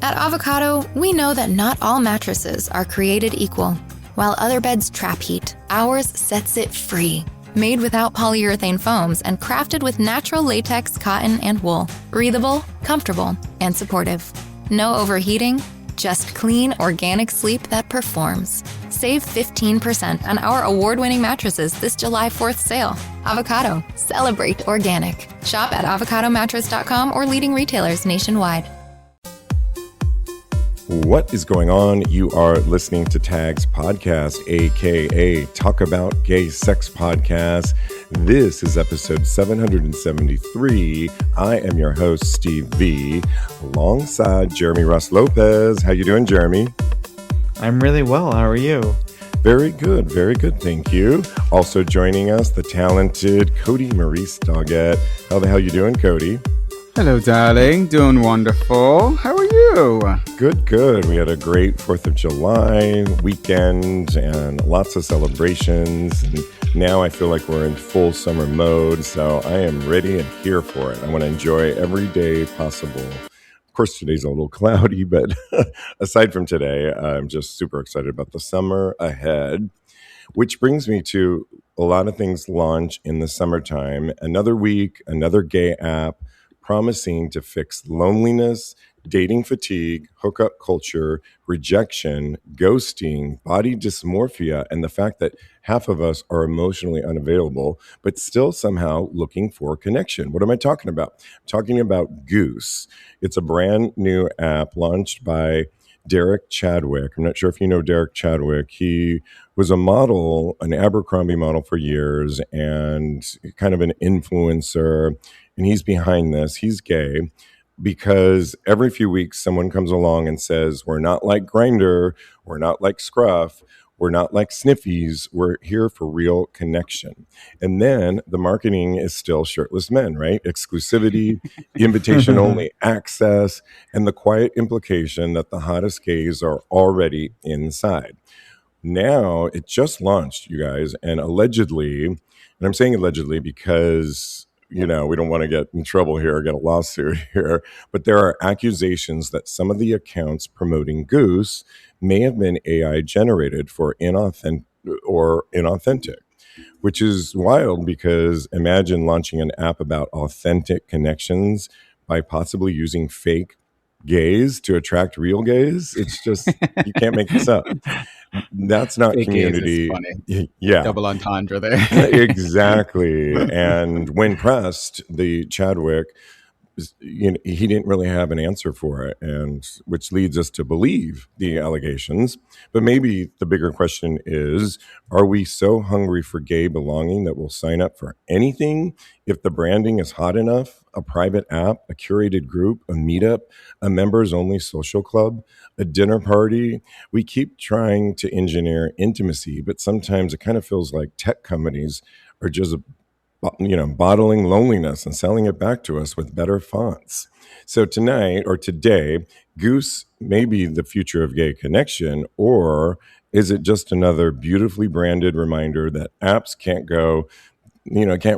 At Avocado, we know that not all mattresses are created equal. While other beds trap heat, ours sets it free. Made without polyurethane foams and crafted with natural latex, cotton, and wool. Breathable, comfortable, and supportive. No overheating, just clean, organic sleep that performs. Save 15% on our award-winning mattresses this July 4th sale. Avocado, celebrate organic. Shop at avocadomattress.com or leading retailers nationwide. What is going on? You are listening to Tag's podcast, aka Talk About Gay Sex Podcast. This is episode 773. I am your host, Steve V, alongside Jeremy Ross Lopez. How you doing, Jeremy? I'm really well. How are you? Very good, thank you. Also joining us, the talented Cody Maurice Doggett. How the hell you doing, Cody? Hello, darling. Doing wonderful. How are you? Good. We had a great 4th of July weekend and lots of celebrations. And now I feel like we're in full summer mode, so I am ready and here for it. I want to enjoy every day possible. Of course, today's a little cloudy, but aside from today, I'm just super excited about the summer ahead, which brings me to a lot of things launch in the summertime. Another week, another gay app promising to fix loneliness, dating fatigue, hookup culture, rejection, ghosting, body dysmorphia, and the fact that half of us are emotionally unavailable, but still somehow looking for connection. What am I talking about? I'm talking about GOOSE. It's a brand new app launched by Derek Chadwick. I'm not sure if you know Derek Chadwick. He was a model, an Abercrombie model for years, and kind of an influencer. And he's behind this. He's gay because every few weeks someone comes along and says, we're not like Grindr, we're not like Scruff, we're not like Sniffies, we're here for real connection. And then the marketing is still shirtless men, right? Exclusivity, invitation-only access, and the quiet implication that the hottest gays are already inside. Now, it just launched, you guys, and allegedly, and I'm saying allegedly because we don't want to get in trouble here or get a lawsuit here, but there are accusations that some of the accounts promoting GOOSE may have been AI generated for inauthentic, which is wild because imagine launching an app about authentic connections by possibly using fake gays to attract real gays. It's just, you can't make this up. That's not fake community. Funny. Yeah. Double entendre there. Exactly. And when pressed, the Chadwick, he didn't really have an answer for it, and which leads us to believe the allegations. But maybe the bigger question is, are we so hungry for gay belonging that we'll sign up for anything if the branding is hot enough? A private app, a curated group, a meetup, a members-only social club, a dinner party. We keep trying to engineer intimacy, but sometimes it kind of feels like tech companies are just bottling loneliness and selling it back to us with better fonts. So tonight or today, GOOSE may be the future of gay connection, or is it just another beautifully branded reminder that apps can't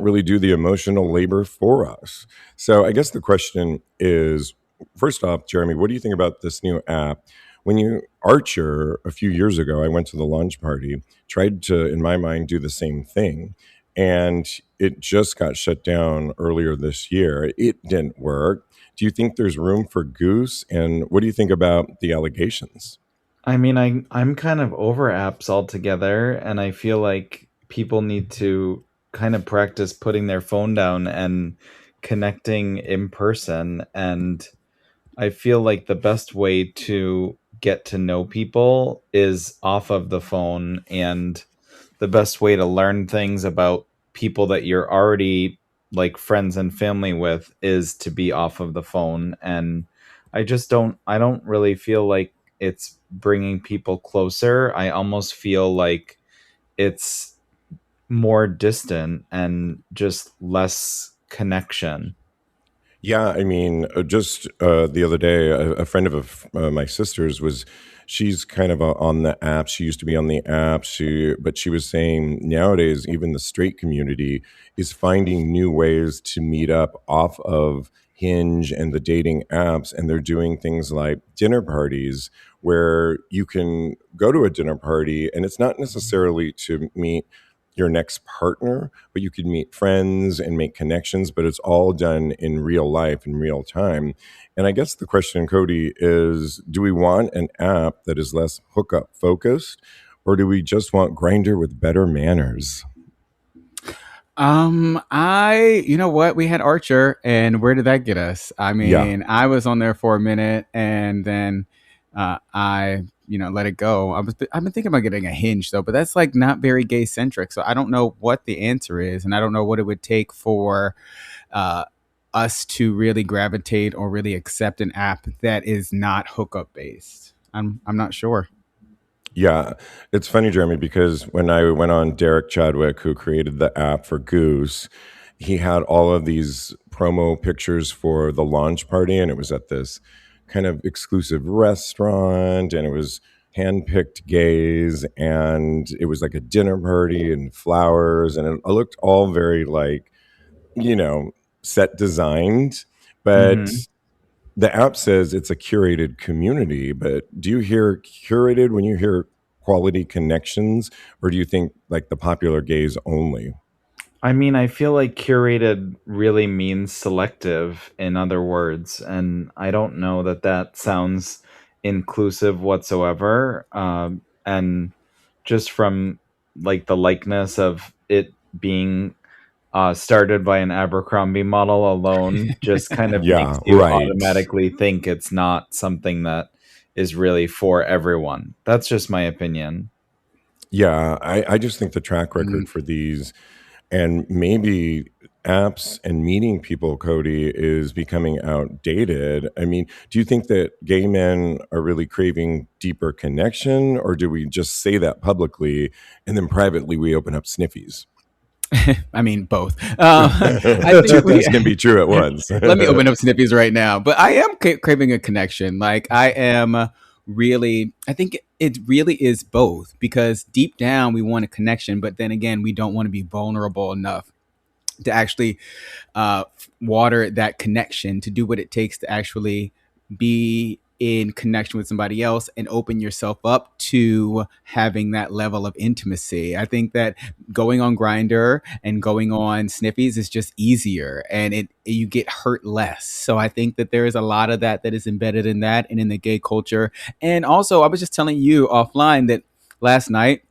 really do the emotional labor for us? So I guess the question is, first off, Jeremy, what do you think about this new app? When Archer, a few years ago, I went to the launch party, tried to, in my mind, do the same thing. And it just got shut down earlier this year. It didn't work. Do you think there's room for GOOSE? And what do you think about the allegations? I mean, I'm kind of over apps altogether, and I feel like people need to kind of practice putting their phone down and connecting in person. And I feel like the best way to get to know people is off of the phone, and the best way to learn things about people that you're already like friends and family with is to be off of the phone. And I don't really feel like it's bringing people closer. I almost feel like it's more distant and just less connection. Yeah, I mean, just the other day, a friend of my sister's she's kind of on the app. She used to be on the app, but she was saying nowadays, even the straight community is finding new ways to meet up off of Hinge and the dating apps, and they're doing things like dinner parties where you can go to a dinner party and it's not necessarily to meet your next partner, but you could meet friends and make connections, but it's all done in real life, in real time. And I guess the question, Cody, is do we want an app that is less hookup focused, or do we just want Grindr with better manners? You know what? We had Archer, and where did that get us? I Yeah. mean, I was on there for a minute, and then I, let it go. I've been thinking about getting a Hinge though, but that's like not very gay centric. So I don't know what the answer is, and I don't know what it would take for uh, us to really gravitate or really accept an app that is not hookup based. I'm not sure. Yeah, it's funny, Jeremy, because when I went on Derek Chadwick, who created the app for Goose, he had all of these promo pictures for the launch party, and it was at this kind of exclusive restaurant, and it was handpicked gays, and it was like a dinner party and flowers, and it looked all very like, you know, set designed, but Hmm. the app says it's a curated community, but do you hear curated when you hear quality connections, or do you think like the popular gays only? I mean, I feel like curated really means selective, in other words, and I don't know that that sounds inclusive whatsoever. And just from like the likeness of it being started by an Abercrombie model alone, just kind of makes Yeah, you right. automatically think it's not something that is really for everyone. That's just my opinion. Yeah, I just think the track record for these and maybe apps and meeting people, Cody, is becoming outdated. I mean, do you think that gay men are really craving deeper connection, or do we just say that publicly and then privately we open up sniffies? I mean, both. I Two think we things can be true at once. let me open up Snippies right now. But I am craving a connection. Like I am really, I think it really is both because deep down we want a connection, but then again, we don't want to be vulnerable enough to actually water that connection to do what it takes to actually be in connection with somebody else and open yourself up to having that level of intimacy. I think that going on Grinder and going on Sniffies is just easier and it you get hurt less. So I think that there is a lot of that is embedded in that and in the gay culture. And also I was just telling you offline that last night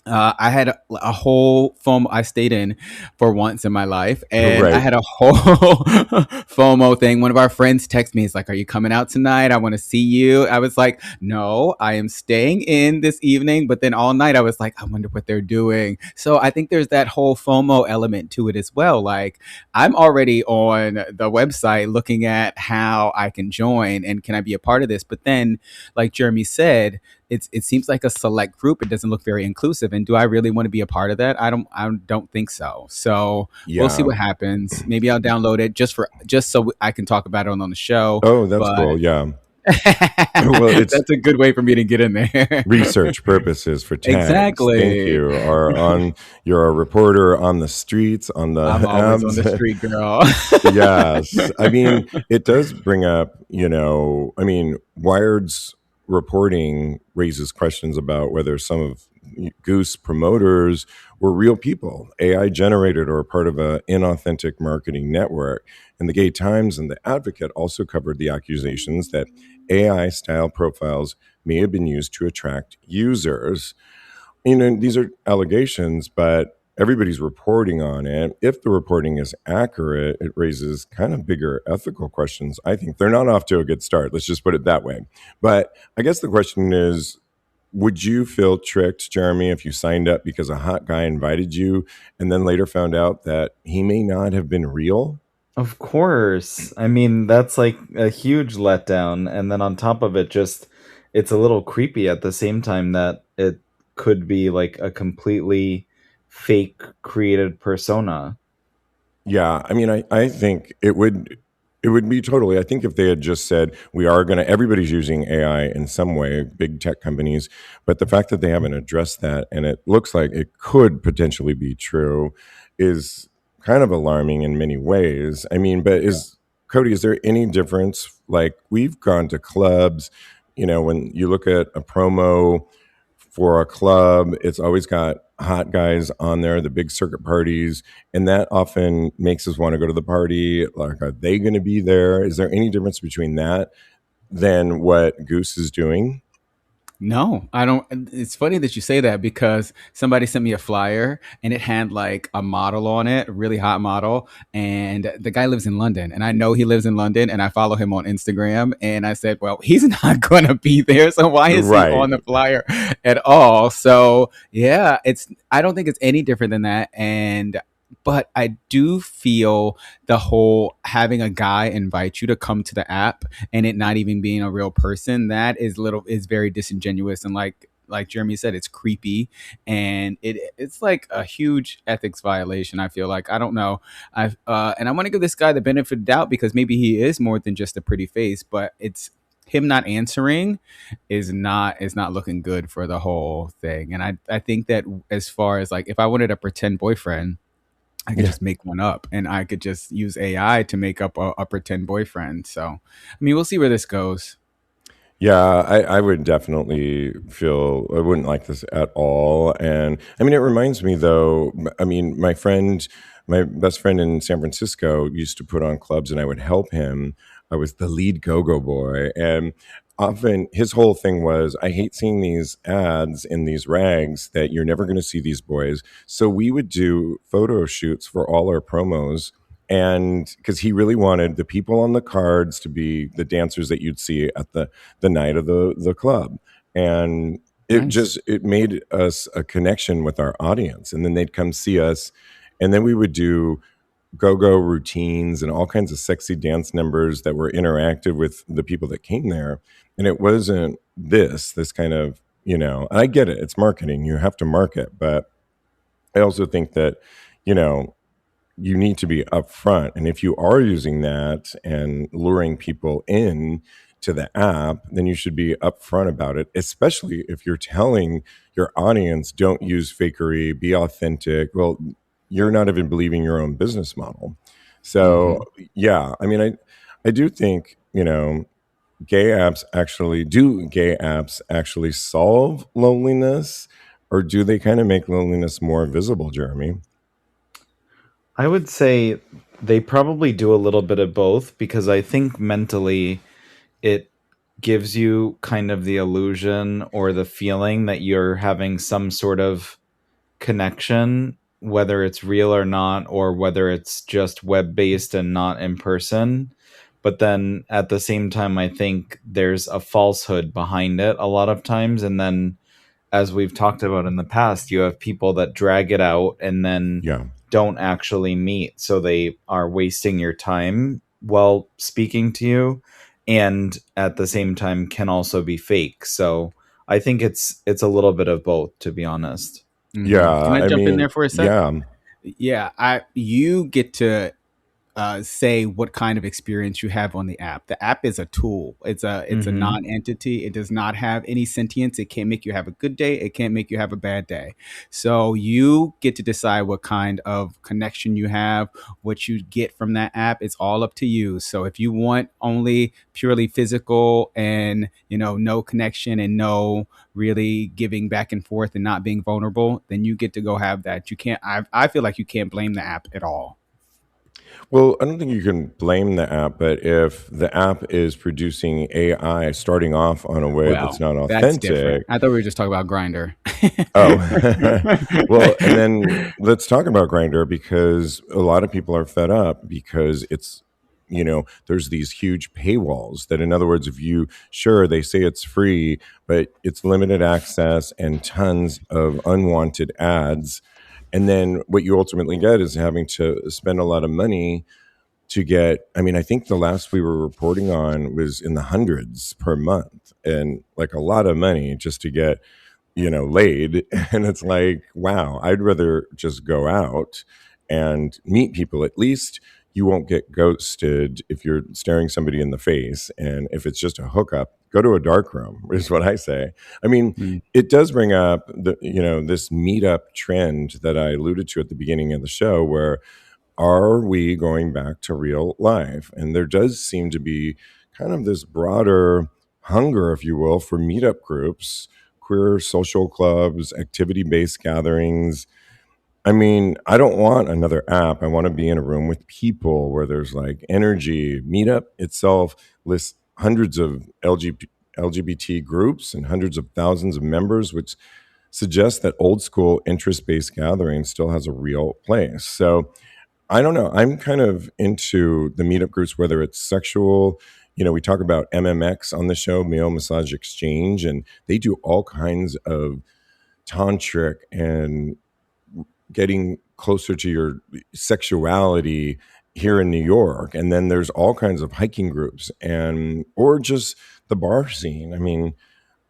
I had a whole FOMO. I stayed in for once in my life, and I Right. had a whole FOMO thing. One of our friends texted me. He's like, "Are you coming out tonight? I want to see you." I was like, "No, I am staying in this evening." But then all night, I was like, "I wonder what they're doing." So I think there's that whole FOMO element to it as well. Like I'm already on the website looking at how I can join and can I be a part of this. But then, like Jeremy said, it seems like a select group. It doesn't look very inclusive. And do I really want to be a part of that? I don't think so. So we'll see Yeah. what happens. Maybe I'll download it just so I can talk about it on the show. Oh, that's But cool. Yeah. Well, it's that's a good way for me to get in there. research purposes for tags. Thank Exactly. you. You're a reporter on the streets, on the I'm always on the abs. street, girl. Yes. I mean, it does bring up, I mean, Wired's reporting raises questions about whether some of Goose promoters were real people, AI generated or part of a inauthentic marketing network. And the Gay Times and the Advocate also covered the accusations that AI style profiles may have been used to attract users. These are allegations, but everybody's reporting on it. If the reporting is accurate, it raises kind of bigger ethical questions. I think they're not off to a good start. Let's just put it that way. But I guess the question is, would you feel tricked, Jeremy, if you signed up because a hot guy invited you and then later found out that he may not have been real? Of course. I mean, that's like a huge letdown. And then on top of it, just it's a little creepy at the same time that it could be like a completely fake created persona. Yeah, I mean, I think it would be totally. I think if they had just said we are going to, everybody's using AI in some way, big tech companies, but the fact that they haven't addressed that and it looks like it could potentially be true is kind of alarming in many ways. I mean, but Cody, is there any difference? Like, we've gone to clubs, when you look at a promo for a club, it's always got hot guys on there, the big circuit parties, and that often makes us want to go to the party. Like, are they going to be there? Is there any difference between that than what Goose is doing? No, I don't. It's funny that you say that because somebody sent me a flyer and it had like a model on it, a really hot model. And the guy lives in London and I know he lives in London and I follow him on Instagram. And I said, well, he's not going to be there. So why is he Right. on the flyer at all? So yeah, I don't think it's any different than that. But I do feel the whole having a guy invite you to come to the app and it not even being a real person, that is very disingenuous. And like Jeremy said, it's creepy and it's like a huge ethics violation. I feel like, I don't know. And I want to give this guy the benefit of the doubt because maybe he is more than just a pretty face, but it's him not answering is not looking good for the whole thing. And I think that as far as like, if I wanted a pretend boyfriend, I could just make one up and I could just use AI to make up a pretend boyfriend. So, I mean, we'll see where this goes. Yeah, I would definitely feel I wouldn't like this at all. And I mean, it reminds me though, I mean, my best friend in San Francisco used to put on clubs and I would help him. I was the lead go-go boy. And often his whole thing was, I hate seeing these ads in these rags that you're never going to see these boys. So we would do photo shoots for all our promos, and because he really wanted the people on the cards to be the dancers that you'd see at the night of the club. And Nice. it made us a connection with our audience, and then they'd come see us, and then we would do go-go routines and all kinds of sexy dance numbers that were interactive with the people that came there. And it wasn't this kind of, and I get it, it's marketing, you have to market, but I also think that, you know you need to be upfront. And if you are using that and luring people in to the app, then you should be upfront about it, especially if you're telling your audience, don't use fakery, be authentic. Well, you're not even believing your own business model. So, Hmm. yeah, I mean, I do think, gay apps actually solve loneliness, or do they kind of make loneliness more visible, Jeremy? I would say they probably do a little bit of both because I think mentally it gives you kind of the illusion or the feeling that you're having some sort of connection, whether it's real or not, or whether it's just web based and not in person. But then at the same time, I think there's a falsehood behind it a lot of times. And then, as we've talked about in the past, you have people that drag it out and then Yeah. don't actually meet. So they are wasting your time while speaking to you, and at the same time can also be fake. So I think it's a little bit of both, to be honest. Yeah. Can I I jump in mean, there for a sec? yeah. Yeah, you get to say what kind of experience you have on the app. The app is a tool. It's a Hmm. non-entity. It does not have any sentience. It can't make you have a good day. It can't make you have a bad day. So you get to decide what kind of connection you have, what you get from that app. It's all up to you. So if you want only purely physical and no connection and no really giving back and forth and not being vulnerable, then you get to go have that. You can't. I feel like you can't blame the app at all. Well, I don't think you can blame the app, but if the app is producing AI starting off on a way that's Well, not that's different. authentic, I thought we were just talking about Grinder. oh, well, and then let's talk about Grinder, because a lot of people are fed up because there's these huge paywalls that, in other words, if you, sure, they say it's free, but it's limited access and tons of unwanted ads. And then what you ultimately get is having to spend a lot of money to get, I mean, I think the last we were reporting on was in the hundreds per month, and like a lot of money just to get, laid. And it's like, wow, I'd rather just go out and meet people. At least you won't get ghosted if you're staring somebody in the face. And if it's just a hookup, go to a dark room, is what I say. I mean, Mm. it does bring up this meetup trend that I alluded to at the beginning of the show, where are we going back to real life? And there does seem to be kind of this broader hunger, if you will, for meetup groups, queer social clubs, activity based gatherings. I mean, I don't want another app. I want to be in a room with people where there's like energy. Meetup itself lists hundreds of LGBT groups and hundreds of thousands of members, which suggests that old school interest based gathering still has a real place. So I don't know. I'm kind of into the meetup groups, whether it's sexual. We talk about MMX on the show, Male Massage Exchange, and they do all kinds of tantric and getting closer to your sexuality here in New York. And then there's all kinds of hiking groups or just the bar scene. I mean,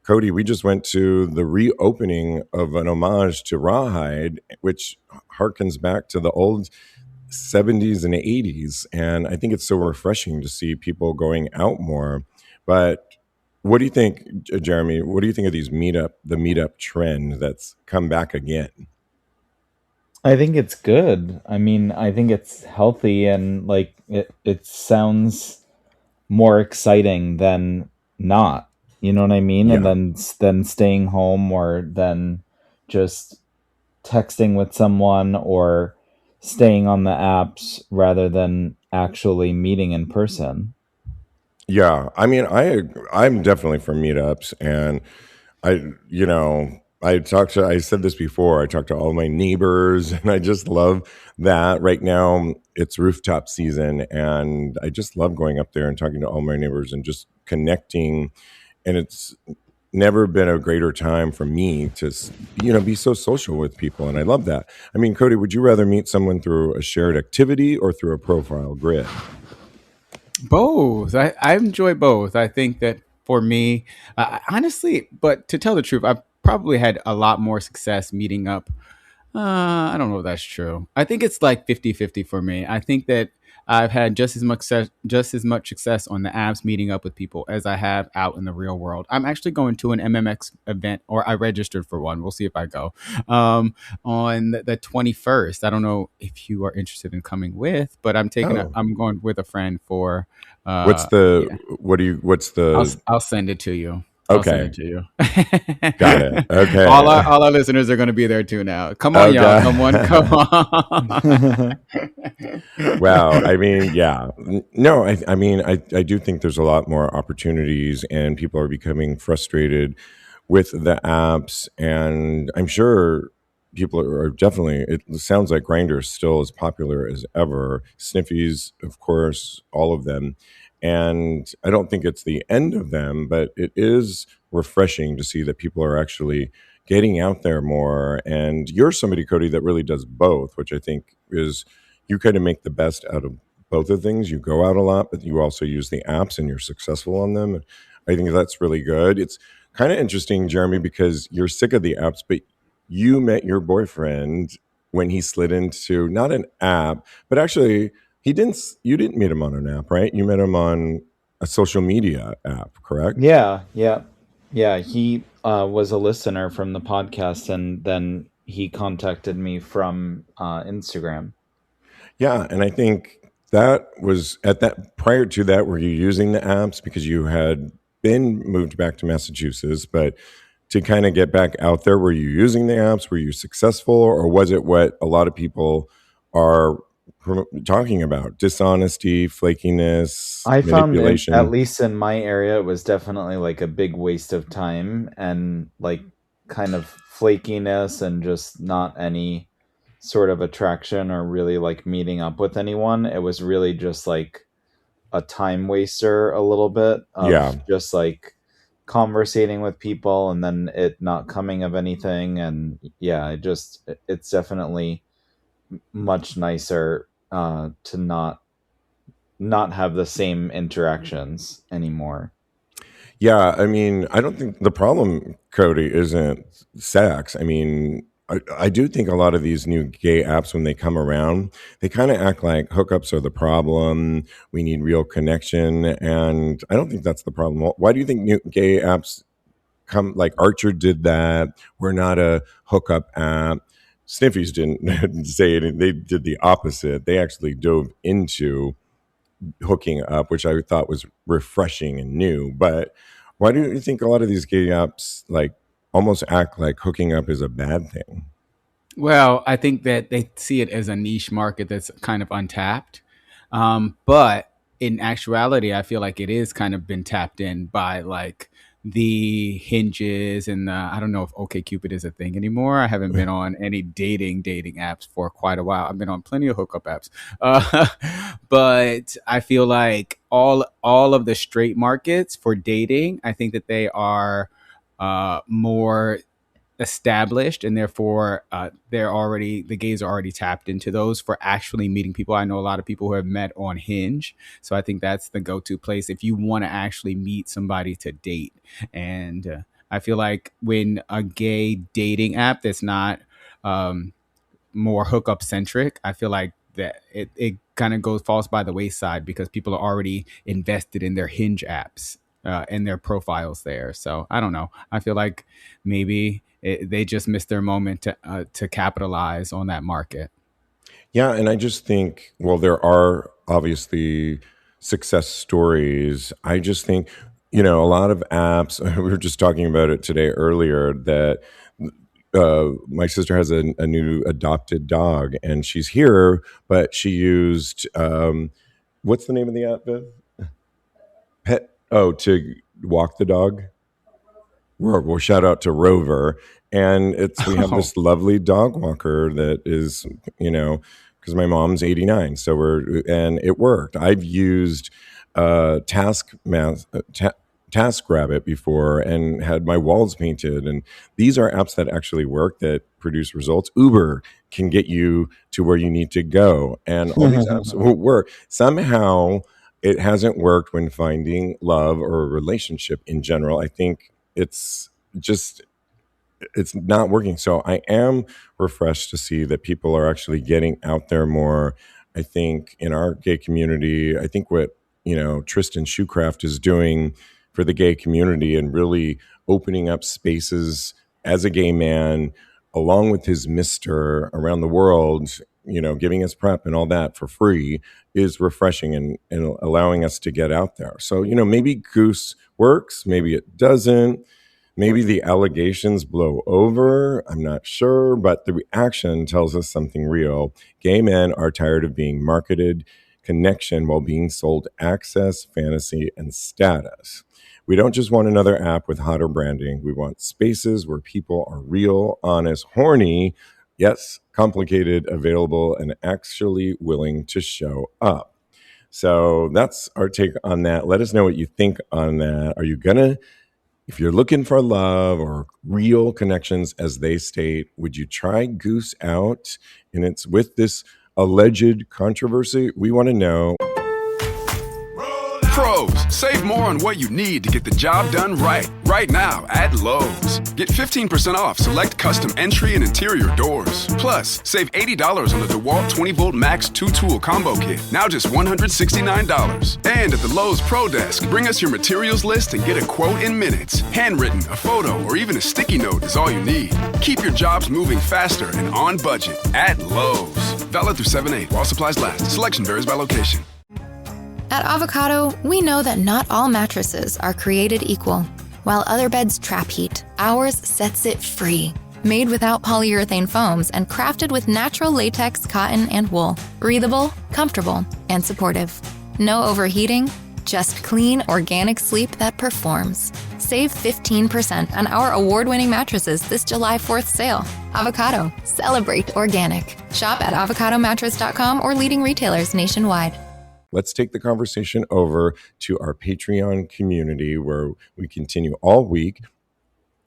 Cody, we just went to the reopening of an homage to Rawhide, which harkens back to the old 70s and 80s. And I think it's so refreshing to see people going out more. But what do you think, Jeremy? What do you think of the meetup trend that's come back again? I think it's good. I mean, I think it's healthy, and like it sounds more exciting than not. You know what I mean? Yeah. And then staying home, or then just texting with someone, or staying on the apps rather than actually meeting in person. Yeah, I mean, I'm definitely for meetups, and I said this before. I talked to all my neighbors, and I just love that. Right now, it's rooftop season, and I just love going up there and talking to all my neighbors and just connecting. And it's never been a greater time for me to, be so social with people, and I love that. I mean, Cody, would you rather meet someone through a shared activity or through a profile grid? Both. I enjoy both. I think that for me, honestly, but to tell the truth, I've probably had a lot more success meeting up. I don't know if that's true. I think it's like 50-50 for me. I think that I've had just as much success on the apps meeting up with people as I have out in the real world. I'm actually going to an MMX event, or I registered for one. We'll see if I go on the 21st. I don't know if you are interested in coming with, but I'm going with a friend for. What's the? Yeah. What's the? I'll send it to you. Okay. I'll send it to you. Got it. Okay. All our listeners are going to be be there too now. Come on, y'all. Come on. Wow. I mean, yeah. No, I do think there's a lot more opportunities, and people are becoming frustrated with the apps. And I'm sure people are definitely, it sounds like Grindr is still as popular as ever. Sniffies, of course, all of them. And I don't think it's the end of them, but it is refreshing to see that people are actually getting out there more. And you're somebody, Cody, that really does both, which I think is you kind of make the best out of both of things. You go out a lot, but you also use the apps and you're successful on them. And I think that's really good. It's kind of interesting, Jeremy, because you're sick of the apps, but you met your boyfriend when he slid into not an app, but actually you didn't meet him on an app, right? You met him on a social media app, correct? Yeah. He was a listener from the podcast, and then he contacted me from Instagram. Yeah, and I think that was prior to that, were you using the apps because you had been moved back to Massachusetts, but to kind of get back out there, were you using the apps? Were you successful, or was it what a lot of people are talking about? Dishonesty, flakiness, I found manipulation. at least in my area, it was definitely like a big waste of time, and like kind of flakiness, and just not any sort of attraction or really like meeting up with anyone. It was really just like a time waster a little bit of just like conversating with people and then it not coming of anything. And yeah, it's definitely much nicer to not have the same interactions anymore. Yeah, I mean, I don't think the problem, Cody, isn't sex. I mean, I do think a lot of these new gay apps, when they come around, they kind of act like hookups are the problem. We need real connection. And I don't think that's the problem. Why do you think new gay apps come, like Archer did that? We're not a hookup app. Sniffies didn't say it. They did the opposite. They actually dove into hooking up, which I thought was refreshing and new. But why do you think a lot of these gay apps like almost act like hooking up is a bad thing? Well, I think that they see it as a niche market that's kind of untapped. But in actuality, I feel like it is kind of been tapped in by like the hinges and I don't know if OkCupid is a thing anymore. I haven't been on any dating apps for quite a while. I've been on plenty of hookup apps, uh, but I feel like all of the straight markets for dating, I think that they are more established, and therefore the gays are already tapped into those for actually meeting people. I know a lot of people who have met on Hinge, so I think that's the go-to place if you want to actually meet somebody to date. And I feel like when a gay dating app that's not um, more hookup centric, I feel like that it kind of falls by the wayside because people are already invested in their Hinge apps and their profiles there. So I don't know. I feel like maybe they just missed their moment to capitalize on that market. Yeah, and I just think, well, there are obviously success stories. I just think, a lot of apps, we were just talking about it today earlier, that my sister has a new adopted dog and she's here, but she used, what's the name of the app, Viv? To walk the dog. We'll shout out to Rover, and we have this lovely dog walker that is, because my mom's 89, so and it worked. I've used TaskRabbit before and had my walls painted, and these are apps that actually work, that produce results. Uber can get you to where you need to go, and all these apps will work. Somehow it hasn't worked when finding love or a relationship in general. I think it's not working. So I am refreshed to see that people are actually getting out there more. I think in our gay community, I think what, Tristan Shoecraft is doing for the gay community and really opening up spaces as a gay man, along with his mister around the world, giving us prep and all that for free, is refreshing and allowing us to get out there. So, maybe Goose works, maybe it doesn't. Maybe the allegations blow over. I'm not sure, but the reaction tells us something real. Gay men are tired of being marketed connection while being sold access, fantasy, and status. We don't just want another app with hotter branding. We want spaces where people are real, honest, horny, yes, complicated, available, and actually willing to show up. So that's our take on that. Let us know what you think on that. Are you gonna, if you're looking for love or real connections, as they state, would you try Goose out? And it's with this alleged controversy. We want to know. Pros, save more on what you need to get the job done right. Right now at Lowe's. Get 15% off select custom entry and interior doors. Plus, save $80 on the DeWalt 20-volt Max 2-tool combo kit. Now just $169. And at the Lowe's Pro Desk, bring us your materials list and get a quote in minutes. Handwritten, a photo, or even a sticky note is all you need. Keep your jobs moving faster and on budget at Lowe's. Valid through 7/8 while supplies last. Selection varies by location. At Avocado, we know that not all mattresses are created equal. While other beds trap heat, ours sets it free. Made without polyurethane foams and crafted with natural latex, cotton, and wool. Breathable, comfortable, and supportive. No overheating, just clean, organic sleep that performs. Save 15% on our award-winning mattresses this July 4th sale. Avocado, celebrate organic. Shop at avocadomattress.com or leading retailers nationwide. Let's take the conversation over to our Patreon community, where we continue all week.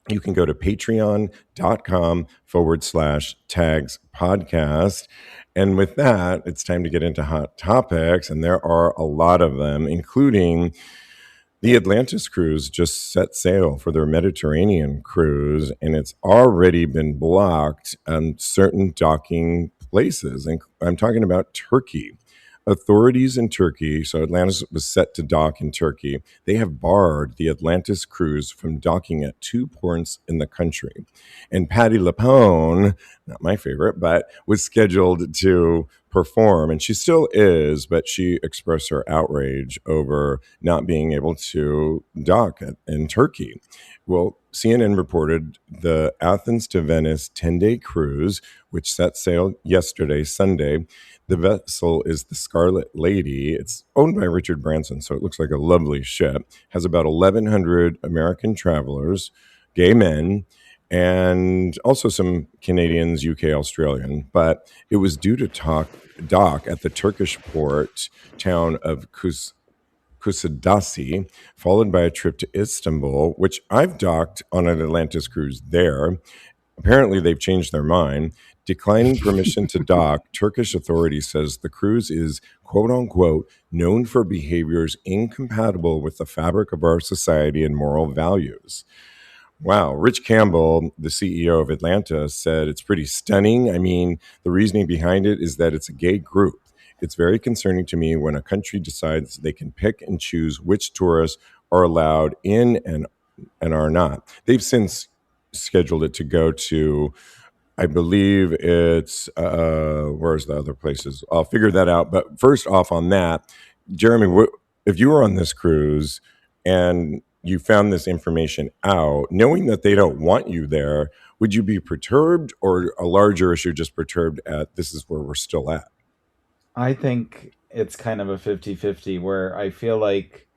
You can go to patreon.com/tags podcast. And with that, it's time to get into hot topics. And there are a lot of them, including the Atlantis Cruise just set sail for their Mediterranean cruise, and it's already been blocked on certain docking places. And I'm talking about Turkey. Authorities in Turkey, so Atlantis was set to dock in Turkey, they have barred the Atlantis Cruise from docking at 2 ports in the country. And Patti LuPone, not my favorite, but was scheduled to perform, and she still is, but she expressed her outrage over not being able to dock in Turkey. Well, CNN reported the Athens to Venice 10-day cruise, which set sail yesterday, Sunday. The vessel is the Scarlet Lady. It's owned by Richard Branson, so it looks like a lovely ship. Has about 1,100 American travelers, gay men, and also some Canadians, UK, Australian. But it was due to dock at the Turkish port town of Kusadasi, followed by a trip to Istanbul, which I've docked on an Atlantis cruise there. Apparently, they've changed their mind. Declining permission to dock, Turkish authorities says the cruise is, quote unquote, known for behaviors incompatible with the fabric of our society and moral values. Wow. Rich Campbell, the CEO of Atlanta, said it's pretty stunning. I mean, the reasoning behind it is that it's a gay group. It's very concerning to me when a country decides they can pick and choose which tourists are allowed in and are not. They've since scheduled it to go to, I believe it's, where's the other places? I'll figure that out. But first off on that, Jeremy, if you were on this cruise and you found this information out, knowing that they don't want you there, would you be perturbed, or a larger issue just perturbed at this is where we're still at? I think it's kind of a 50-50 where I feel like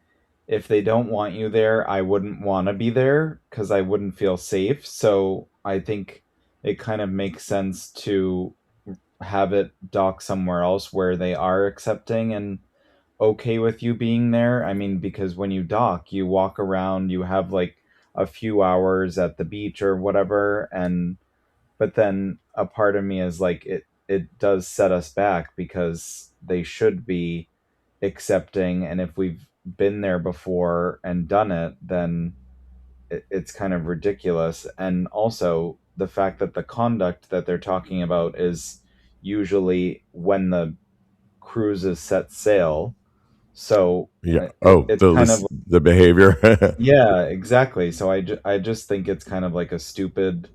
if they don't want you there, I wouldn't want to be there because I wouldn't feel safe. So I think it kind of makes sense to have it dock somewhere else where they are accepting and okay with you being there. I mean, because when you dock, you walk around, you have like a few hours at the beach or whatever, and but then a part of me is like it does set us back because they should be accepting, and if we've been there before and done it, then it's kind of ridiculous. And also the fact that the conduct that they're talking about is usually when the cruises set sail. So Yeah. it's kind of The behavior. yeah, exactly. So I just think it's kind of like a stupid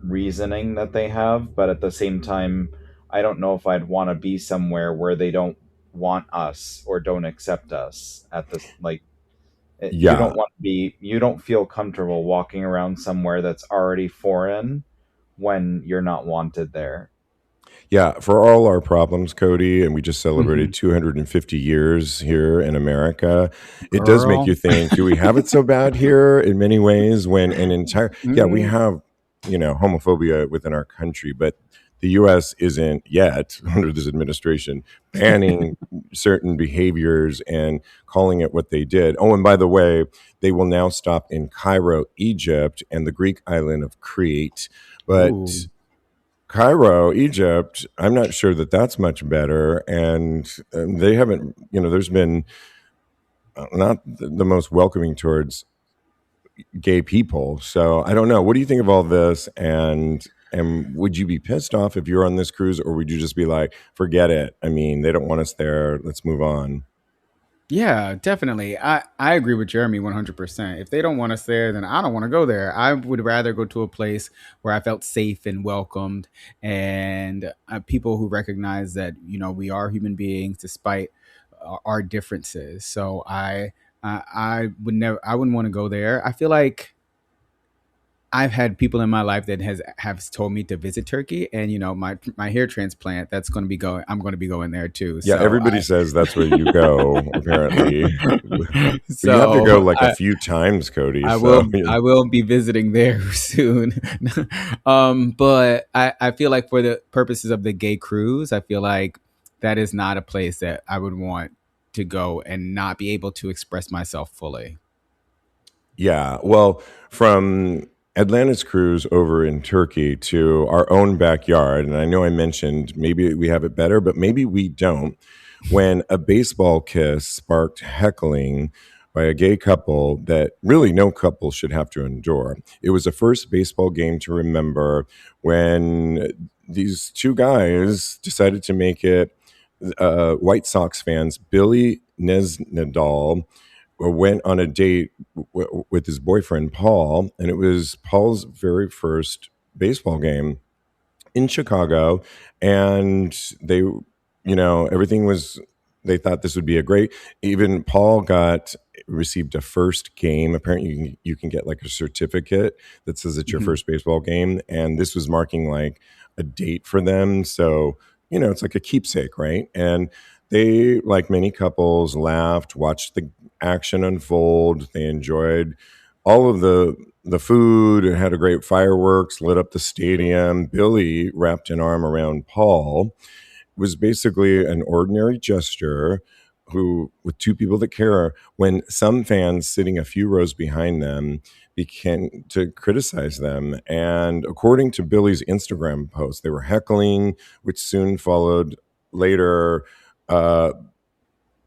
reasoning that they have, but at the same time, I don't know if I'd want to be somewhere where they don't want us or don't accept us at this like you Yeah. don't want to be, you don't feel comfortable walking around somewhere that's already foreign when you're not wanted there. Yeah, for all our problems, Cody, and we just celebrated Mhm. 250 years here in America. It does make Girl. you think, do we have it so bad here in many ways when an entire, yeah, we have, homophobia within our country, but the US isn't yet under this administration banning certain behaviors and calling it what they did. Oh, and by the way, they will now stop in Cairo, Egypt, and the Greek island of Crete. But Ooh. Cairo, Egypt, I'm not sure that that's much better. And they haven't, there's been not the most welcoming towards gay people. So I don't know. What do you think of all this? And would you be pissed off if you're on this cruise, or would you just be like, forget it? I mean, they don't want us there. Let's move on. Yeah, definitely. I agree with Jeremy 100%. If they don't want us there, then I don't want to go there. I would rather go to a place where I felt safe and welcomed, and people who recognize that, we are human beings despite our differences. So I would never, I wouldn't want to go there. I feel like I've had people in my life that have told me to visit Turkey, and my hair transplant, that's going to be going. I'm going to be going there too. Yeah, So everybody says that's where you go. Apparently, so you have to go like a few times, Cody. I so, will be visiting there soon. But I feel like for the purposes of the gay cruise, I feel like that is not a place that I would want to go and not be able to express myself fully. Yeah, well, from Atlantis Cruise over in Turkey to our own backyard, and I know I mentioned maybe we have it better, but maybe we don't. When a baseball kiss sparked heckling by a gay couple that really no couple should have to endure. It was the first baseball game to remember when these two guys decided to make it White Sox fans, Billy Nesnadal went on a date with his boyfriend Paul, and it was Paul's very first baseball game in Chicago, and everything was. They thought this would be a great. Even Paul received a first game. Apparently, you can get like a certificate that says it's your Mhm. first baseball game, and this was marking like a date for them. So it's like a keepsake, right? And they, like many couples, laughed, watched the action unfold. They enjoyed all of the food, and had a great fireworks, lit up the stadium. Billy wrapped an arm around Paul. It was basically an ordinary gesture with two people that care, when some fans sitting a few rows behind them began to criticize them. And according to Billy's Instagram post, they were heckling, which soon followed later.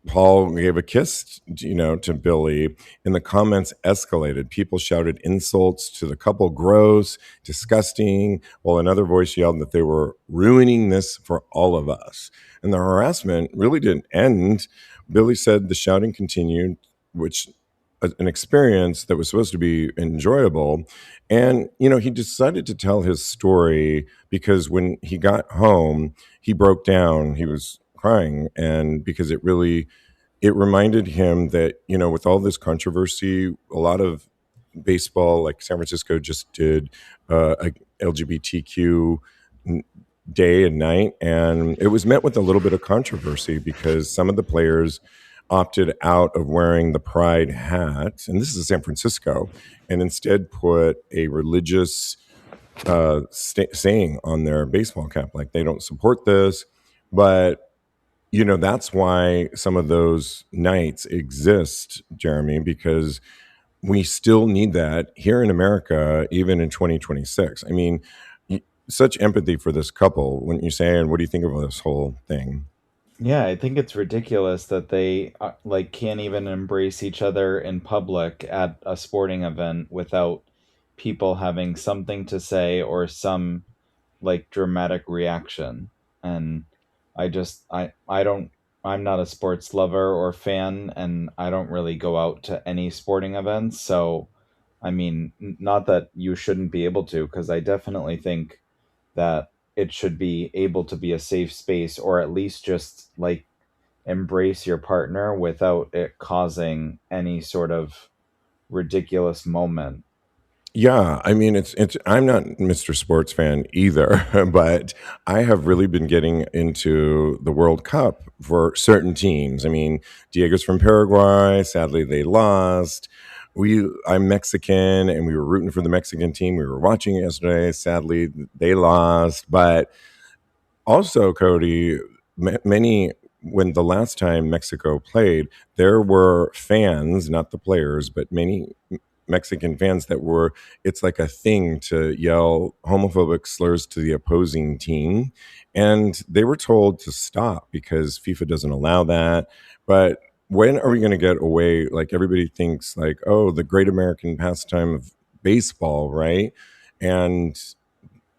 Paul gave a kiss, to Billy, and the comments escalated. People shouted insults to the couple, gross, disgusting, while another voice yelled that they were ruining this for all of us. And the harassment really didn't end. Billy said the shouting continued, which an experience that was supposed to be enjoyable. And, he decided to tell his story because when he got home, he broke down. He was crying, and because it reminded him that, with all this controversy, a lot of baseball, like San Francisco just did a LGBTQ day and night, and it was met with a little bit of controversy because some of the players opted out of wearing the pride hat, and this is San Francisco, and instead put a religious saying on their baseball cap, like they don't support this. But that's why some of those nights exist, Jeremy, because we still need that here in America, even in 2026. I mean, such empathy for this couple, wouldn't you say? And what do you think of this whole thing? Yeah, I think it's ridiculous that they like can't even embrace each other in public at a sporting event without people having something to say or some like dramatic reaction. And I don't, I'm not a sports lover or fan, and I don't really go out to any sporting events. So I mean, not that you shouldn't be able to, because I definitely think that it should be able to be a safe space, or at least just like embrace your partner without it causing any sort of ridiculous moment. Yeah, I mean, it's. I'm not Mr. Sports fan either, but I have really been getting into the World Cup for certain teams. I mean, Diego's from Paraguay. Sadly, they lost. I'm Mexican, and we were rooting for the Mexican team. We were watching it yesterday. Sadly, they lost. But also, Cody, many when the last time Mexico played, there were fans, not the players, but many Mexican fans that were, it's like a thing to yell homophobic slurs to the opposing team. And they were told to stop because FIFA doesn't allow that. But when are we going to get away? Like everybody thinks like, oh, the great American pastime of baseball, right? And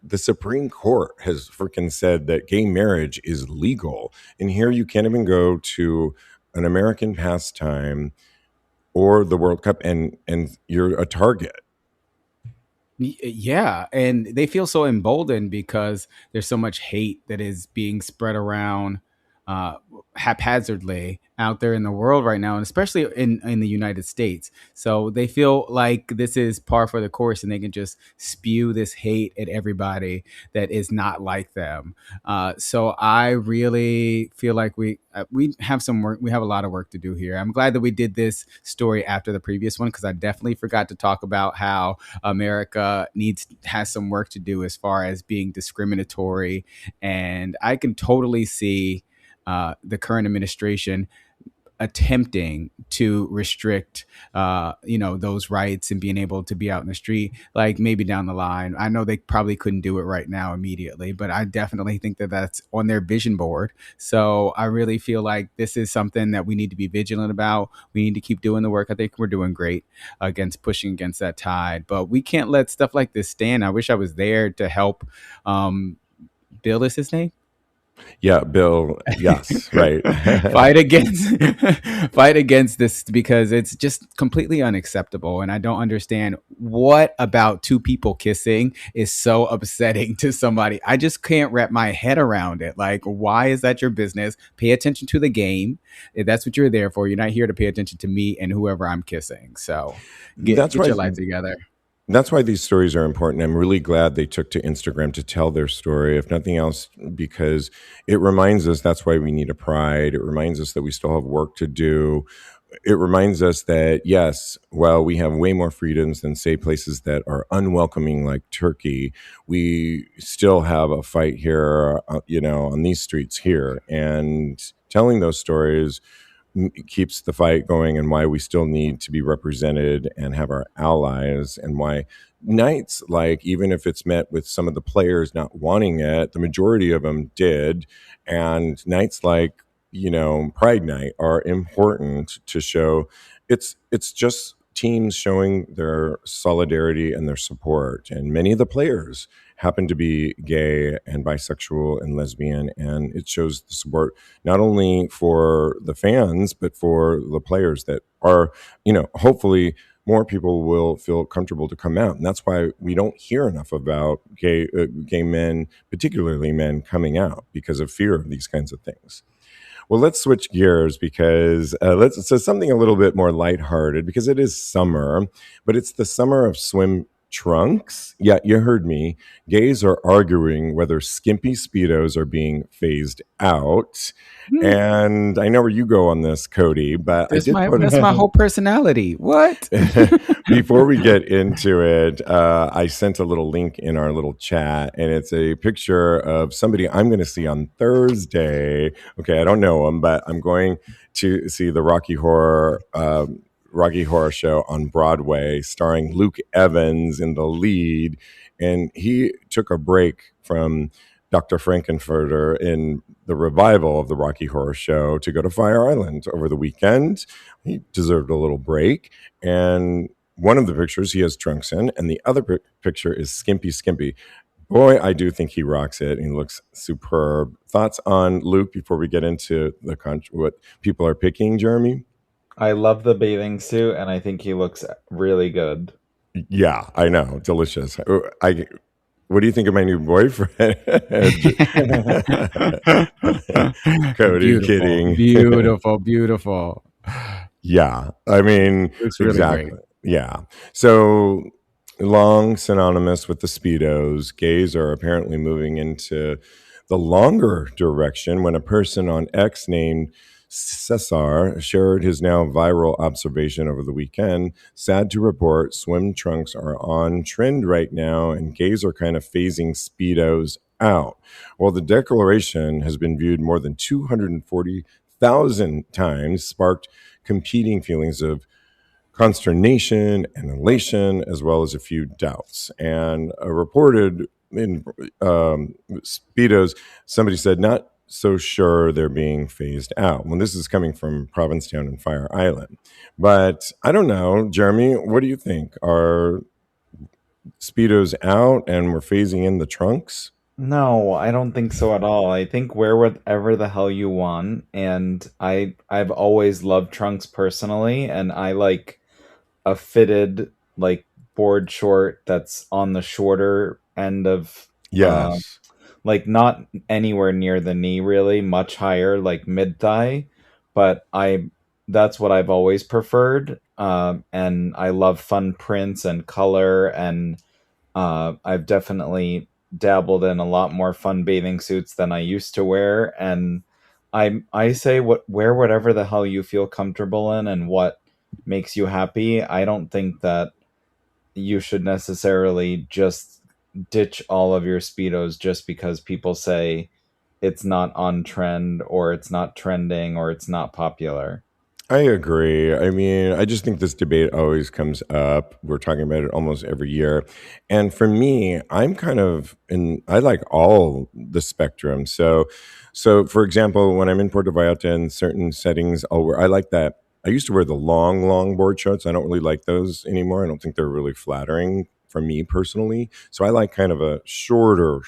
the Supreme Court has freaking said that gay marriage is legal. And here you can't even go to an American pastime or the World Cup, and you're a target. Yeah, and they feel so emboldened because there's so much hate that is being spread around uh, haphazardly out there in the world right now, and especially in the United States. So they feel like this is par for the course, and they can just spew this hate at everybody that is not like them. So I really feel like we have some work. We have a lot of work to do here. I'm glad that we did this story after the previous one because I definitely forgot to talk about how America has some work to do as far as being discriminatory, and I can totally see the current administration attempting to restrict those rights and being able to be out in the street, like maybe down the line. I know they probably couldn't do it right now immediately, but I definitely think that that's on their vision board. So I really feel like this is something that we need to be vigilant about. We need to keep doing the work. I think we're doing great against pushing against that tide, but we can't let stuff like this stand. I wish I was there to help. Bill is his name. Yeah, Bill. Yes, right. fight against fight against this because it's just completely unacceptable, and I don't understand what about two people kissing is so upsetting to somebody. I just can't wrap my head around it. Like, why is that your business? Pay attention to the game. If that's what you're there for, you're not here to pay attention to me and whoever I'm kissing. So That's get why your life together. That's why these stories are important. I'm really glad they took to Instagram to tell their story, if nothing else, because it reminds us that's why we need a pride. It reminds us that we still have work to do. It reminds us that, yes, while we have way more freedoms than, say, places that are unwelcoming like Turkey, we still have a fight here, on these streets here. And telling those stories keeps the fight going, and why we still need to be represented and have our allies, and why nights like, even if it's met with some of the players not wanting it, the majority of them did, and nights like Pride Night are important to show it's just teams showing their solidarity and their support. And many of the players happen to be gay and bisexual and lesbian, and it shows the support not only for the fans but for the players that are, hopefully more people will feel comfortable to come out. And that's why we don't hear enough about gay men, particularly men, coming out because of fear of these kinds of things. Well, let's switch gears because so something a little bit more lighthearted, because it is summer, but it's the summer of swim trunks. Yeah, you heard me. Gays are arguing whether skimpy Speedos are being phased out. And I know where you go on this, Cody, but That's my whole personality. What? Before we get into it, I sent a little link in our little chat, and it's a picture of somebody I'm going to see on Thursday. Okay, I don't know him, but I'm going to see the Rocky Horror Show on Broadway, starring Luke Evans in the lead. And he took a break from Dr. Frankenfurter in the revival of the Rocky Horror Show to go to Fire Island over the weekend. He deserved a little break. And one of the pictures he has trunks in, and the other picture is skimpy. Boy, I do think he rocks it. He looks superb. Thoughts on Luke before we get into what people are picking, Jeremy? I love the bathing suit, and I think he looks really good. Yeah, I know. Delicious. What do you think of my new boyfriend? Cody, kidding. Beautiful. Yeah, I mean, It's really exactly. great. Yeah. So long synonymous with the Speedos, gays are apparently moving into the longer direction when a person on X named Cesar shared his now viral observation over the weekend. Sad to report, swim trunks are on trend right now, and gays are kind of phasing Speedos out. Well, the declaration has been viewed more than 240,000 times, sparked competing feelings of consternation and elation, as well as a few doubts. And reported in Speedos, somebody said, not so sure they're being phased out. Well, this is coming from Provincetown and Fire Island. But I don't know, Jeremy, what do you think? Are Speedos out and we're phasing in the trunks? No, I don't think so at all. I think wear whatever the hell you want, and I've always loved trunks personally, and I like a fitted like board short that's on the shorter end of Yes. like not anywhere near the knee, really, much higher, like mid thigh. But that's what I've always preferred, and I love fun prints and color, and I've definitely dabbled in a lot more fun bathing suits than I used to wear, and I say wear whatever the hell you feel comfortable in and what makes you happy. I don't think that you should necessarily just ditch all of your Speedos just because people say it's not on trend or it's not trending or it's not popular. I agree. I mean, I just think this debate always comes up. We're talking about it almost every year. And for me, I'm kind of I like all the spectrum. So for example, when I'm in Puerto Vallarta in certain settings, I like that. I used to wear the long board shorts. I don't really like those anymore. I don't think they're really flattering for me personally. So I like kind of a shorter,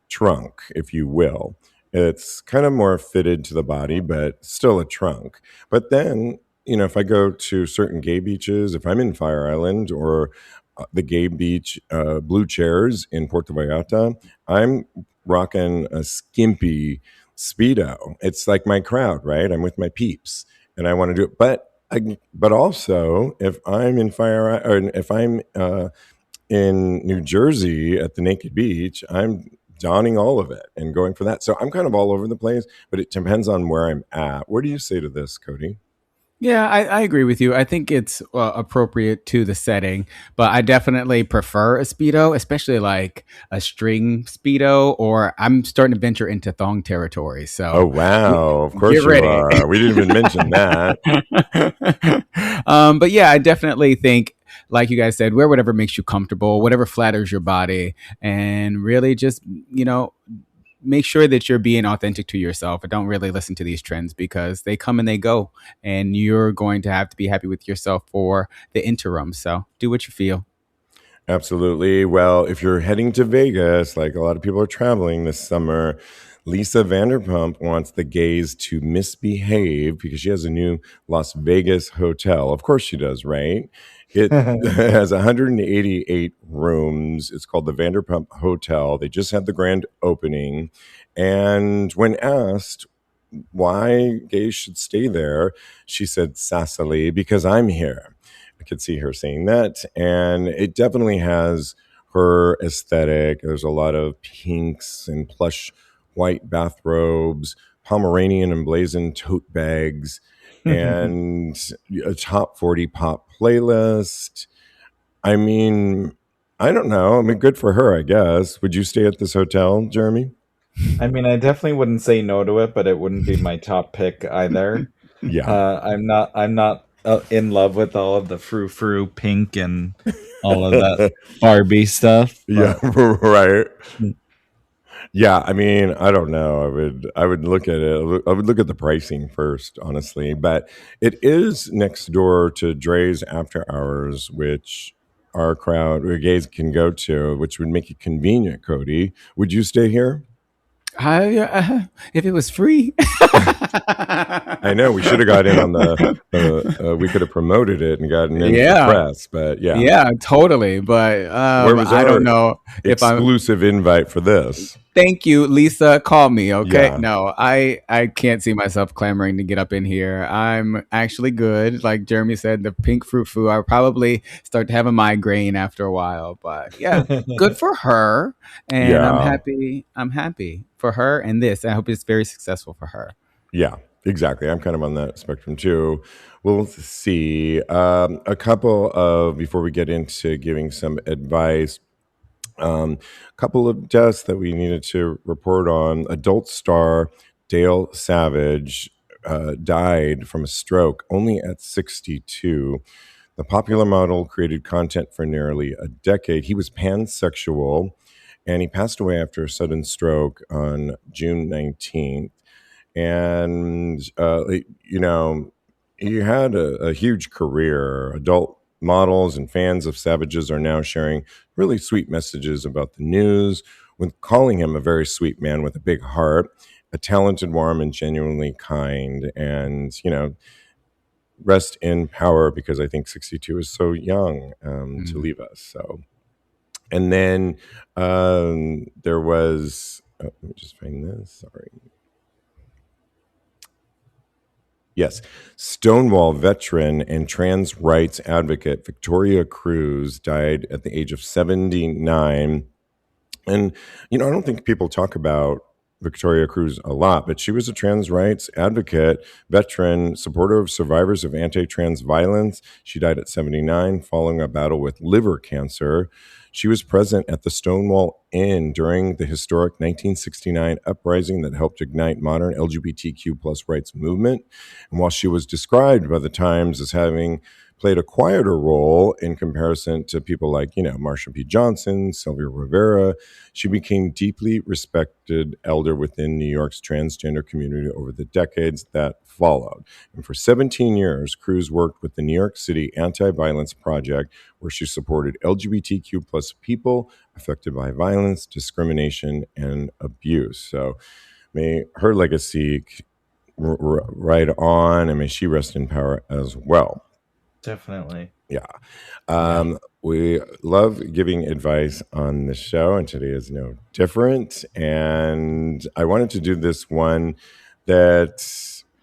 trunk, if you will. It's kind of more fitted to the body, but still a trunk. But then, if I go to certain gay beaches, if I'm in Fire Island or the gay beach Blue Chairs in Puerto Vallarta, I'm rocking a skimpy Speedo. It's like my crowd, right? I'm with my peeps and I want to do it. But also, if I'm in or if I'm in New Jersey at the Naked Beach, I'm donning all of it and going for that. So I'm kind of all over the place, but it depends on where I'm at. What do you say to this, Cody? Yeah, I agree with you. I think it's appropriate to the setting, but I definitely prefer a Speedo, especially like a string Speedo, or I'm starting to venture into thong territory. Oh, So wow. Of course get you ready. are. We didn't even mention that. But yeah, I definitely think, like you guys said, wear whatever makes you comfortable, whatever flatters your body, and really just, make sure that you're being authentic to yourself and don't really listen to these trends because they come and they go, and you're going to have to be happy with yourself for the interim. So do what you feel. Absolutely. Well, if you're heading to Vegas, like a lot of people are traveling this summer, Lisa Vanderpump wants the gays to misbehave because she has a new Las Vegas hotel. Of course she does, right? It has 188 rooms. It's called the Vanderpump Hotel. They just had the grand opening. And when asked why gays should stay there, she said sassily, because I'm here. I could see her saying that. And it definitely has her aesthetic. There's a lot of pinks and plush white bathrobes, Pomeranian emblazoned tote bags, and a top 40 pop playlist. I mean, I don't know. I mean, good for her, I guess. Would you stay at this hotel, Jeremy? I mean, I definitely wouldn't say no to it, but it wouldn't be my top pick either. Yeah. I'm not in love with all of the frou-frou pink and all of that Barbie stuff. Yeah, right. Yeah, I mean, I don't know. I would look at it. I would look at the pricing first, honestly. But it is next door to Dre's After Hours, which our crowd, or gays, can go to, which would make it convenient. Cody, would you stay here? If it was free. I know we should have got in on we could have promoted it and gotten in the press, but yeah. Yeah, totally. But I don't know if I'm exclusive invite for this. Thank you, Lisa. Call me, okay? Yeah. No, I can't see myself clamoring to get up in here. I'm actually good. Like Jeremy said, the pink frou-frou, I'll probably start to have a migraine after a while. But yeah, good for her. And I'm happy for her and this. I hope it's very successful for her. Yeah, exactly. I'm kind of on that spectrum too. We'll see. A couple of, before we get into giving some advice, couple of deaths that we needed to report on. Adult star Dale Savage died from a stroke only at 62. The popular model created content for nearly a decade. He was pansexual, and he passed away after a sudden stroke on June 19th. And, he had a huge career. Adult models and fans of Savages are now sharing really sweet messages about the news, with calling him a very sweet man with a big heart, a talented, warm, and genuinely kind. And, rest in power, because I think 62 is so young to leave us. So, and then there was, let me just find this. Sorry. Yes. Stonewall veteran and trans rights advocate Victoria Cruz died at the age of 79. And, I don't think people talk about Victoria Cruz a lot, but she was a trans rights advocate, veteran, supporter of survivors of anti-trans violence. She died at 79 following a battle with liver cancer. She was present at the Stonewall Inn during the historic 1969 uprising that helped ignite modern LGBTQ plus rights movement. And while she was described by the Times as having played a quieter role in comparison to people like, Marsha P. Johnson, Sylvia Rivera. She became deeply respected elder within New York's transgender community over the decades that followed. And for 17 years, Cruise worked with the New York City Anti-Violence Project, where she supported LGBTQ plus people affected by violence, discrimination, and abuse. So may her legacy ride on, and may she rest in power as well. Definitely. Yeah. We love giving advice on the show, and today is no different. And I wanted to do this one that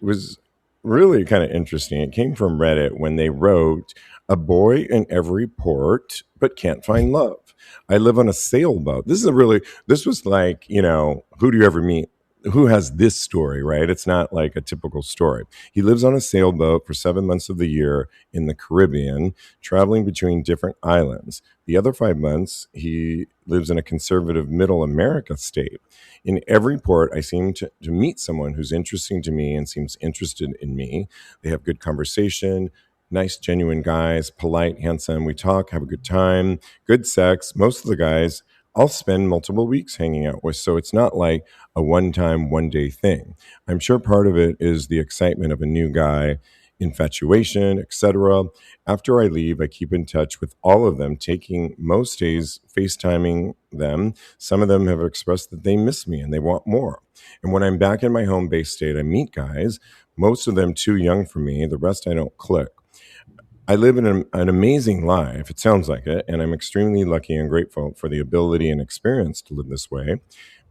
was really kind of interesting. It came from Reddit when they wrote, "A boy in every port, but can't find love. I live on a sailboat." This was like, who do you ever meet? Who has this story, right? It's not like a typical story. He lives on a sailboat for 7 months of the year in the Caribbean, traveling between different islands. The other 5 months, he lives in a conservative middle America state. In every port, I seem to meet someone who's interesting to me and seems interested in me. They have good conversation, nice, genuine guys, polite, handsome. We talk, have a good time, good sex. Most of the guys I'll spend multiple weeks hanging out with. So it's not like a one-time, one-day thing. I'm sure part of it is the excitement of a new guy, infatuation, etc. After I leave, I keep in touch with all of them, taking most days FaceTiming them. Some of them have expressed that they miss me and they want more. And when I'm back in my home base state, I meet guys, most of them too young for me. The rest I don't click. I live in an amazing life, it sounds like it, and I'm extremely lucky and grateful for the ability and experience to live this way.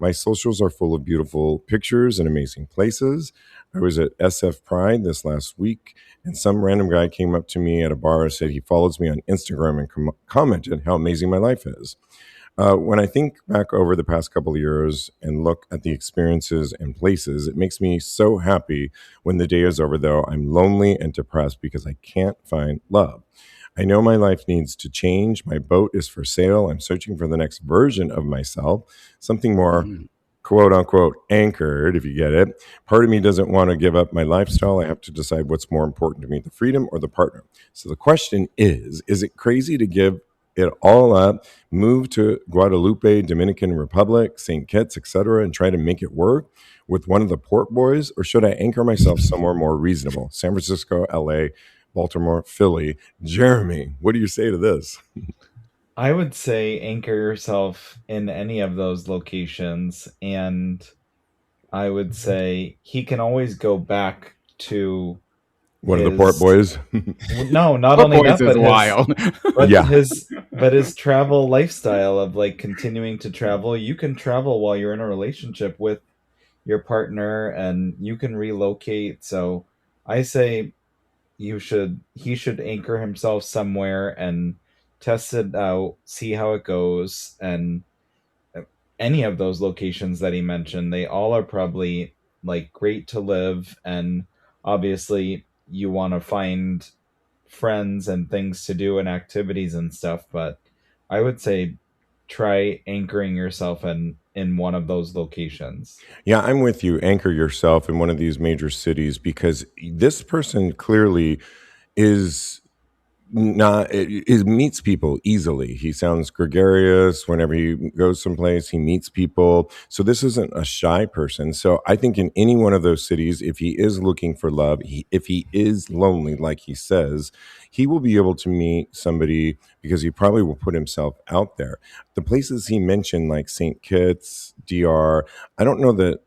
My socials are full of beautiful pictures and amazing places. I was at SF Pride this last week, and some random guy came up to me at a bar and said he follows me on Instagram and commented how amazing my life is. When I think back over the past couple of years and look at the experiences and places, it makes me so happy. When the day is over, though, I'm lonely and depressed because I can't find love. I know my life needs to change. My boat is for sale. I'm searching for the next version of myself, something more quote unquote anchored, if you get it. Part of me doesn't want to give up my lifestyle. I have to decide what's more important to me, the freedom or the partner. So the question is it crazy to give it all up, move to Guadalupe, Dominican Republic, St. Kitts, etc., and try to make it work with one of the port boys? Or should I anchor myself somewhere more reasonable? San Francisco, LA, Baltimore, Philly. Jeremy, what do you say to this? I would say anchor yourself in any of those locations, and I would say he can always go back to one of the port boys. No, not only that, but wild. But his travel lifestyle of like continuing to travel. You can travel while you're in a relationship with your partner, and you can relocate. So I say he should anchor himself somewhere and test it out, see how it goes. And any of those locations that he mentioned, they all are probably like great to live, and obviously you want to find friends and things to do and activities and stuff, but I would say try anchoring yourself in one of those locations. Yeah, I'm with you. Anchor yourself in one of these major cities, because this person clearly is not, it meets people easily. He sounds gregarious. Whenever he goes someplace, he meets people. So this isn't a shy person. So I think in any one of those cities, if he is looking for love, if he is lonely, like he says, he will be able to meet somebody, because he probably will put himself out there. The places he mentioned, like St. Kitts, DR, I don't know that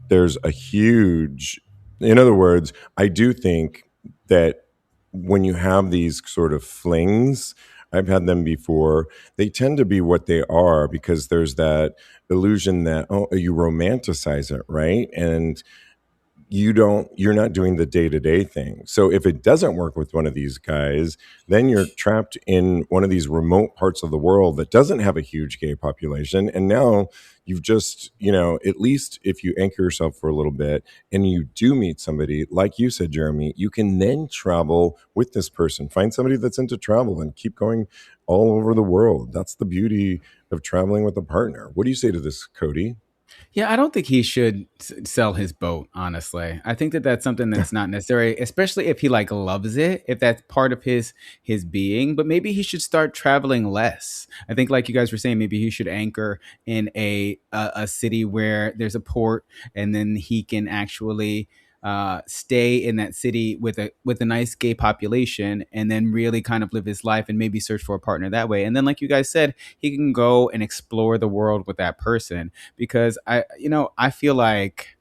there's a huge, in other words, I do think that when you have these sort of flings, I've had them before, they tend to be what they are, because there's that illusion that, you romanticize it, right? And you're not doing the day-to-day thing. So if it doesn't work with one of these guys, then you're trapped in one of these remote parts of the world that doesn't have a huge gay population. And now you've just, at least if you anchor yourself for a little bit and you do meet somebody, like you said, Jeremy, you can then travel with this person, find somebody that's into travel and keep going all over the world. That's the beauty of traveling with a partner. What do you say to this, Cody? Yeah, I don't think he should sell his boat, honestly. I think that that's something that's not necessary, especially if he like loves it, if that's part of his being, but maybe he should start traveling less. I think like you guys were saying, maybe he should anchor in a city where there's a port, and then he can actually stay in that city with a nice gay population, and then really kind of live his life and maybe search for a partner that way. And then like you guys said, he can go and explore the world with that person, because I feel like,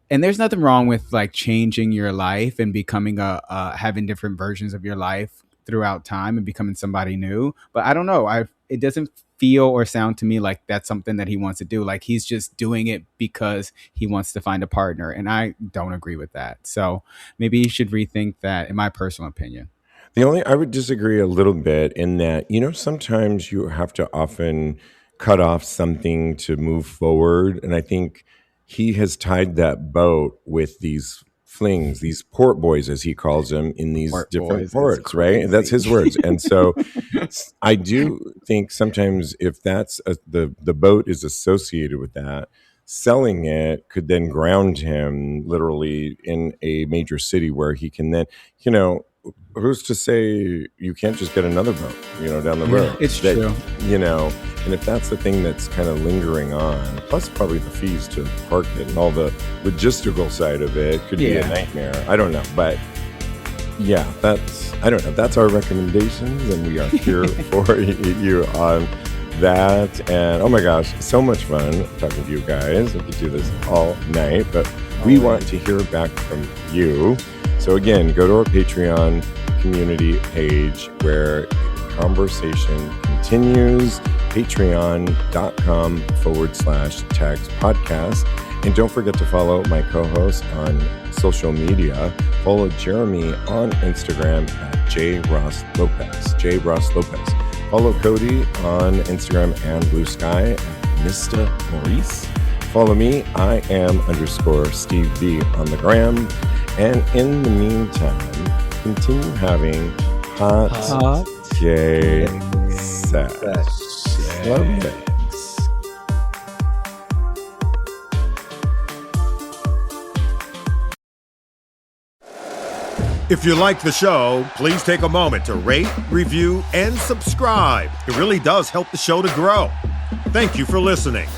and there's nothing wrong with like changing your life and becoming having different versions of your life throughout time and becoming somebody new. But I don't know, it doesn't feel or sound to me like that's something that he wants to do. Like he's just doing it because he wants to find a partner, and I don't agree with that. So maybe he should rethink that, in my personal opinion. I would disagree a little bit in that, sometimes you have to often cut off something to move forward. And I think he has tied that boat with these flings, these port boys, as he calls them, in these Port different boys, ports, right? That's his words. And so I do think sometimes if that's the boat is associated with that, selling it could then ground him literally in a major city where he can then, who's to say you can't just get another boat, down the road? It's true. And if that's the thing that's kind of lingering on, plus probably the fees to park it and all the logistical side of it could be a nightmare. I don't know. But yeah, I don't know. That's our recommendations, and we are here for you on that. And oh my gosh, so much fun talking to you guys. We could do this all night, but we want to hear back from you. So again, go to our Patreon community page where conversation continues, patreon.com/tags podcast. And don't forget to follow my co-host on social media. Follow Jeremy on Instagram at jrosslopez. Follow Cody on Instagram and Blue Sky at Mr. Maurice. Follow me, I am _Steve B on the gram. And in the meantime, continue having hot gay sex. Love it. If you like the show, please take a moment to rate, review, and subscribe. It really does help the show to grow. Thank you for listening.